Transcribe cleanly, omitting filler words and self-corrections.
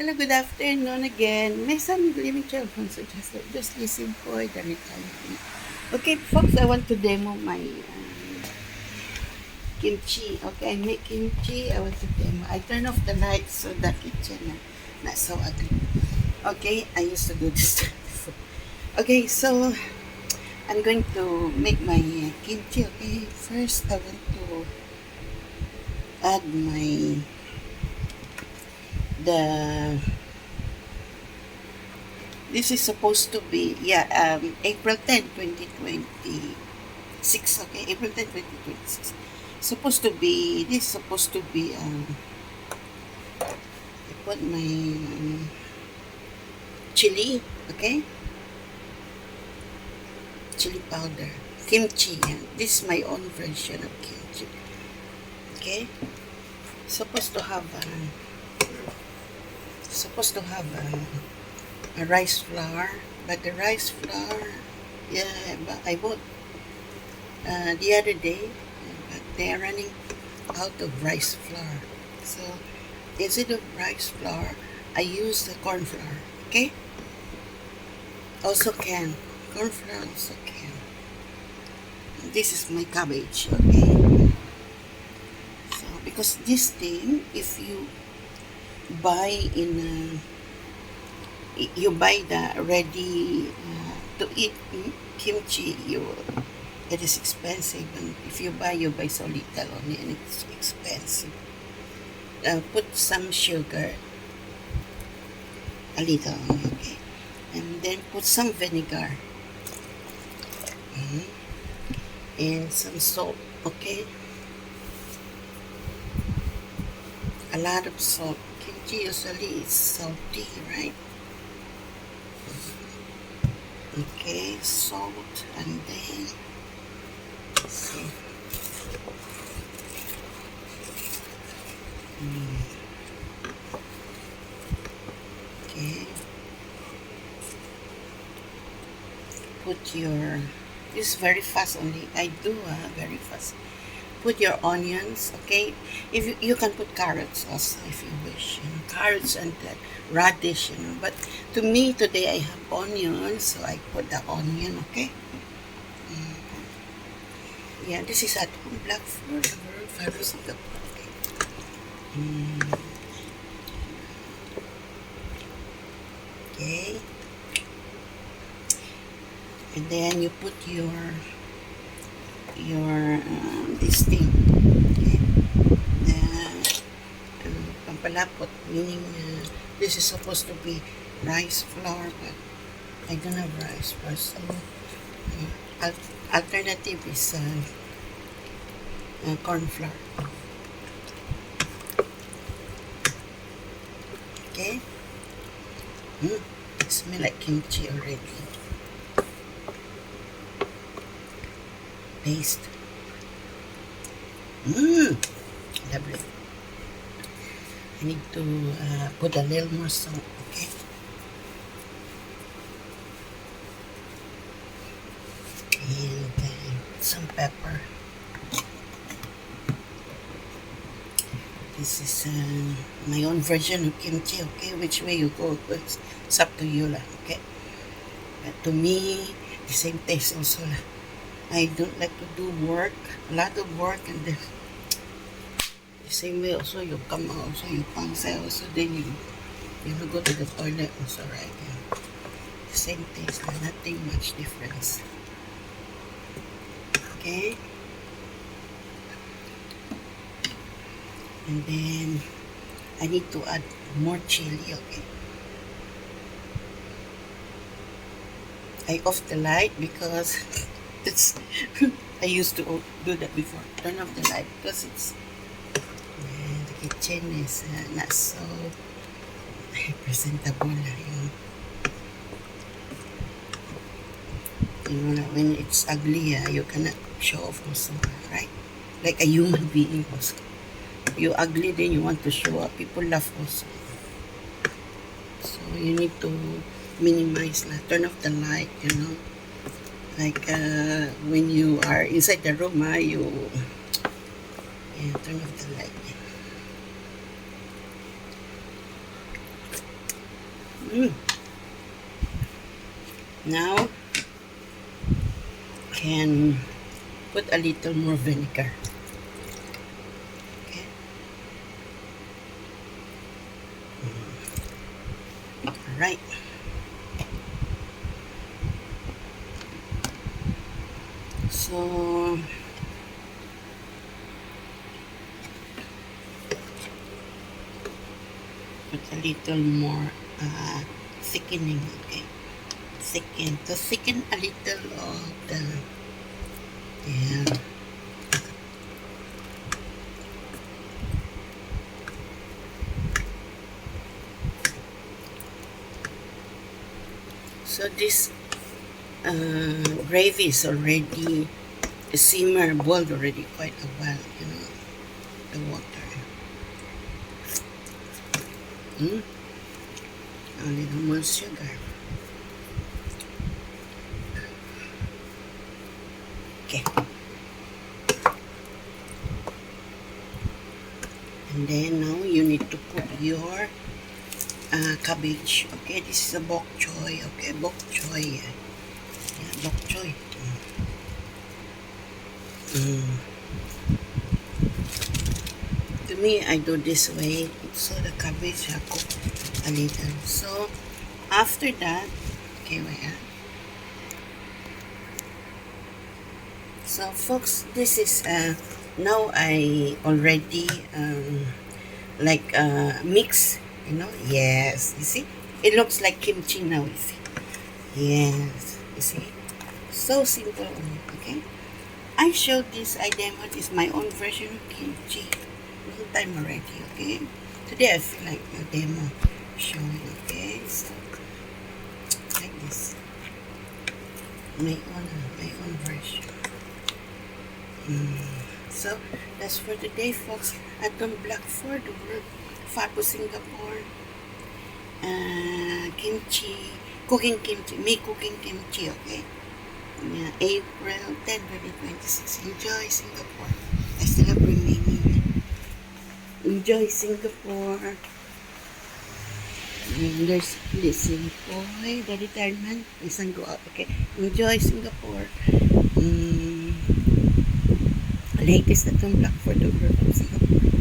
Hello, good afternoon again. May some living children suggested just listen for the retirement. Okay, folks, I want to demo my kimchi. Okay, I make kimchi. I want to demo. I turn off the lights so the kitchen not so ugly. Okay, I used to do this before. Okay, so I'm going to make my kimchi. Okay, first I want to add the this is supposed to be, April 10, 2026. Okay, April 10, 2026. This is supposed to be, I put my chili, okay? Chili powder. Kimchi, yeah. This is my own version of kimchi. Okay? Supposed to have, a rice flour, but the rice flour, yeah, but I bought the other day, but they are running out of rice flour. So instead of rice flour, I use the corn flour. Okay, also can corn flour also can. This is my cabbage. Okay, so because this thing, if you buy you buy the ready to eat kimchi, it is expensive, and if you buy so little only, and it's expensive. Put some sugar, a little only, okay, and then put some vinegar, mhm, and some salt, okay, a lot of salt. Kimchi usually is salty, right? Okay, salt, and then see. Okay, put your, this is very fast only. I do very fast. Put your onions, okay? If you can put carrots also if you wish, carrots and radish, But to me today I have onions, so I put the onion, okay? Mm. Yeah, this is at home black fibers of the okay. Mm. Okay, and then you put your this thing, okay? Pampalapot, meaning this is supposed to be rice flour, but I don't have rice flour, so alternative is corn flour. Okay, it smells like kimchi already. Paste. Lovely. I need to put a little more salt, okay? And some pepper. This is my own version of kimchi, okay? Which way you go, it's up to you lah, okay? But to me, the same taste also lah. I don't like to do work, a lot of work, and then the same way also you come out, also you pangsay also, then you go to the toilet also, right? Yeah. The same taste, nothing much difference. Okay, and then I need to add more chili, okay? I off the light because it's I used to do that before. Turn off the light because it's the kitchen is not so presentable, when it's ugly, you cannot show off also, right? Like a human being also. You ugly, then you want to show up, people laugh also. So you need to minimize, turn off the light, like when you are inside the room, turn off the light. Mm. Now, can put a little more vinegar. Okay. All right. So, put a little more thickening, okay? To thicken a little of the, yeah. So this gravy is already simmer, boiled already quite a while, the water. A little more sugar. Okay. And then now you need to put your cabbage. Okay, this is a bok choy. Okay, bok choy. Yeah, bok choy. To me, I do this way so the cabbage cook a little. So after that, okay, wait. So folks, this is now I already mix, yes, you see, it looks like kimchi now, you see, yes, you see, so simple only. Okay, I showed this, I demoed this, my own version of kimchi long time already. Okay, today I feel like a demo showing. Okay, so like this, my own version. So, that's for today, folks. Atong Blackford, Fapo, Singapore. Kimchi, cooking kimchi, me cooking kimchi, okay? Yeah, April 10, 2026. Enjoy Singapore. I still have remaining. Enjoy Singapore. There's Lizzie Boy, the retirement. Isang go out, okay? Enjoy Singapore. Latest na itong Blackford over from Singapore.